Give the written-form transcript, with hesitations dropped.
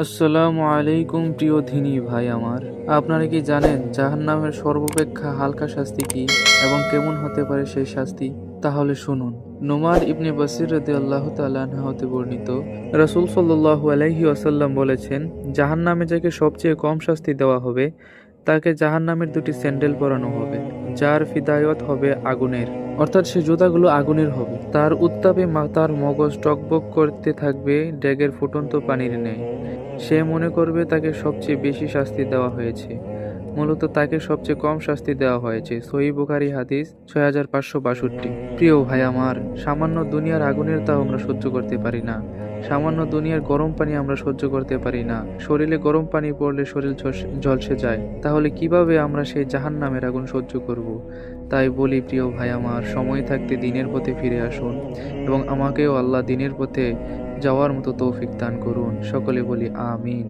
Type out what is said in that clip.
আসসালামু আলাইকুম প্রিয় ধিনী ভাই আমার। আপনারা কি জানেন জাহান্নামের সর্বাপেক্ষা হালকা শাস্তি কি এবং কেমন হতে পারে সেই শাস্তি? তাহলে শুনুন। নোমান ইবনে বাসির রাদিয়াল্লাহু তাআলা আনহু হতে বর্ণিত, রাসূল সাল্লাল্লাহু আলাইহি ওয়াসাল্লাম বলেছেন, জাহান্নামে যাকে সবচেয়ে কম শাস্তি দেওয়া হবে তাকে জাহান্নামের দুটি স্যান্ডেল পরানো হবে, যার ফিদায়ত হবে আগুনের, অর্থাৎ সে জুতাগুলো আগুনের হবে। তার উত্তাপে তার মগজ টকবক করতে থাকবে ড্যাগের ফুটন্ত পানির ন্যায়। সে মনে করবে তাকে সবচেয়ে বেশি শাস্তি দেওয়া হয়েছে, মূলত তাকে সবচেয়ে কম শাস্তি দেওয়া হয়েছে। সহিহ বুখারী হাদিস 6562। প্রিয় ভাই আমার, সামান্য দুনিয়ার আগুনের তাও আমরা সহ্য করতে পারি না, সামান্য দুনিয়ার গরম পানি আমরা সহ্য করতে পারি না। শরীরে গরম পানি পড়লে শরীর ঝলসে যায়, তাহলে কিভাবে আমরা সেই জাহান্নামের আগুন সহ্য করব? তাই বলি প্রিয় ভাই আমার, সময় থাকতে দিনের পথে ফিরে আসুন এবং আমাকেও আল্লাহ দিনের পথে যাওয়ার মতো তৌফিক দান করুন। সকলে বলি আমিন।